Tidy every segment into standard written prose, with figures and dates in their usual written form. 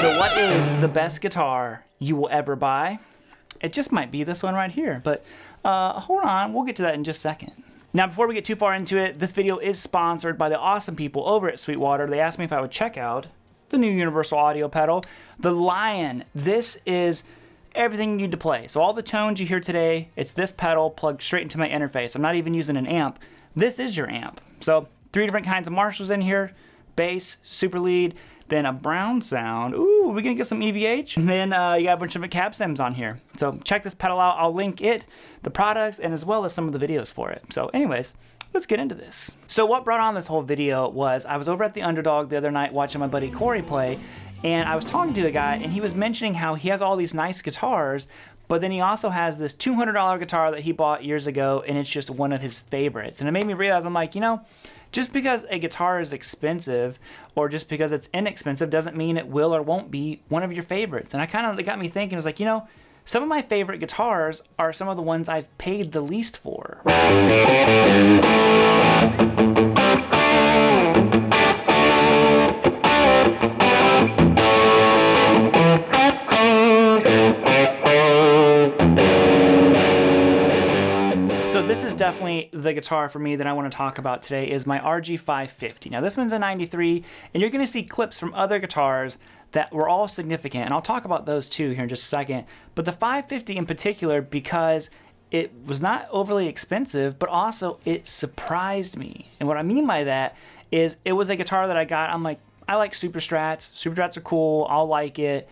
So what is the best guitar you will ever buy? It just might be this one right here, but hold on, we'll get to that in just a second. Now, before we get too far into it, this video is sponsored by the awesome people over at Sweetwater. They asked me if I would check out the new Universal Audio pedal, the Lion. This is everything you need to play. So all the tones you hear today, it's this pedal plugged straight into my interface. I'm not even using an amp. This is your amp. So 3 different kinds of Marshalls in here: bass, super lead, then a brown sound. Ooh, we're gonna get some EVH. And then you got a bunch of cab stems on here. So check this pedal out. I'll link it, the products, and as well as some of the videos for it. So anyways, let's get into this. So what brought on this whole video was I was over at the Underdog the other night watching my buddy Corey play, and I was talking to a guy, and he was mentioning how he has all these nice guitars, but then he also has this $200 guitar that he bought years ago, and it's just one of his favorites. And it made me realize, I'm like, you know, just because a guitar is expensive or just because it's inexpensive doesn't mean it will or won't be one of your favorites. And I kind of got me thinking, it was like, you know, some of my favorite guitars are some of the ones I've paid the least for. So this is definitely the guitar for me that I want to talk about today, is my RG550. Now this one's a 93, and you're going to see clips from other guitars that were all significant, and I'll talk about those too here in just a second. But the 550 in particular, because it was not overly expensive, but also it surprised me. And what I mean by that is it was a guitar that I got, I'm like, I like Super Strats. Super Strats are cool, I'll like it.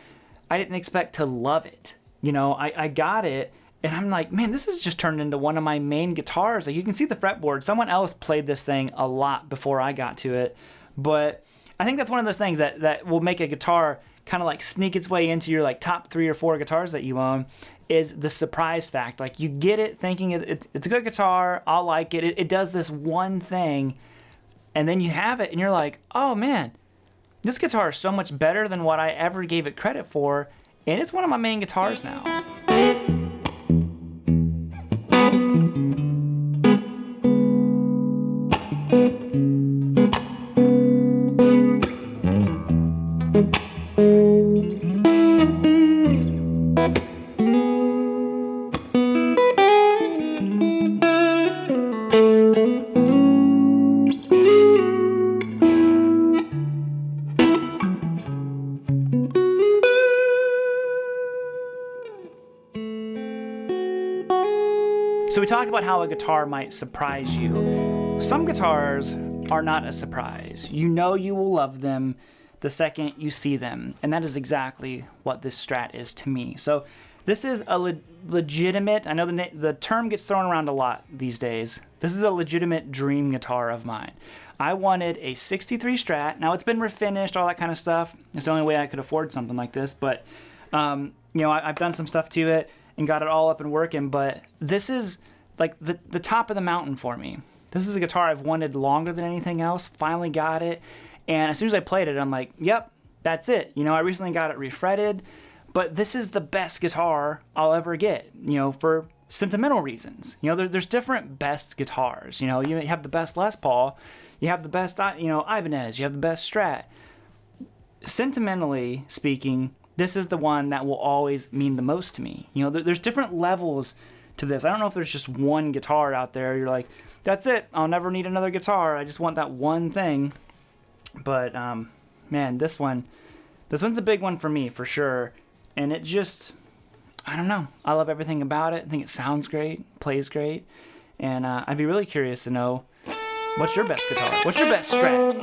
I didn't expect to love it. You know, I got it, and I'm like, man, this has just turned into one of my main guitars. Like, you can see the fretboard. Someone else played this thing a lot before I got to it. But I think that's one of those things that will make a guitar kind of like sneak its way into your like top 3 or 4 guitars that you own, is the surprise fact. Like, you get it thinking it's a good guitar, I'll like it. It does this one thing, and then you have it and you're like, oh man, this guitar is so much better than what I ever gave it credit for, and it's one of my main guitars now. So we talked about how a guitar might surprise you. Some guitars are not a surprise. You know you will love them the second you see them, and that is exactly what this Strat is to me. So this is a legitimate, I know the term gets thrown around a lot these days. This is a legitimate dream guitar of mine. I wanted a 63 Strat. Now it's been refinished, all that kind of stuff. It's the only way I could afford something like this, but you know, I've done some stuff to it and got it all up and working, but this is like the top of the mountain for me. This is a guitar I've wanted longer than anything else. Finally got it, and as soon as I played it, I'm like, yep, that's it. You know, I recently got it refretted, but this is the best guitar I'll ever get, you know, for sentimental reasons. You know, there's different best guitars. You know, you have the best Les Paul, you have the best, you know, Ibanez, you have the best Strat. Sentimentally speaking, this is the one that will always mean the most to me. You know, there's different levels to this. I don't know if there's just one guitar out there. You're like, that's it. I'll never need another guitar. I just want that one thing. But man, this one's a big one for me for sure. And it just, I don't know. I love everything about it. I think it sounds great, plays great, and I'd be really curious to know, what's your best guitar? What's your best Strat?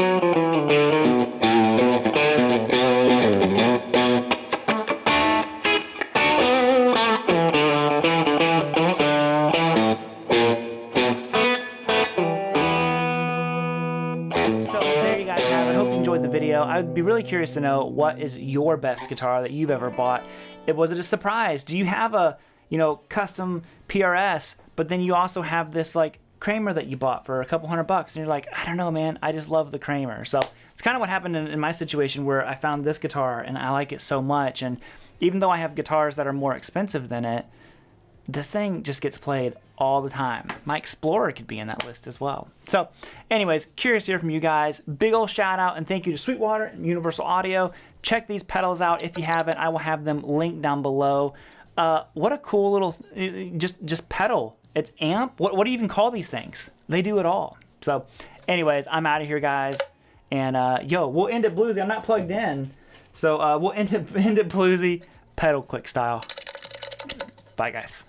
So there you guys have it. I hope you enjoyed the video. I'd be really curious to know, what is your best guitar that you've ever bought? Was it a surprise? Do you have a, you know, custom PRS, but then you also have this like Kramer that you bought for a couple $100, and you're like, I don't know, man, I just love the Kramer. So it's kind of what happened in my situation, where I found this guitar and I like it so much, and even though I have guitars that are more expensive than it, this thing just gets played all the time. My Explorer could be in that list as well. So anyways, curious to hear from you guys. Big old shout out and thank you to Sweetwater and Universal Audio. Check these pedals out if you haven't. I will have them linked down below. What a cool little just pedal. It's amp. What do you even call these things? They do it all. So anyways, I'm out of here, guys. And yo, we'll end at bluesy. I'm not plugged in, so we'll end at bluesy pedal click style. Bye, guys.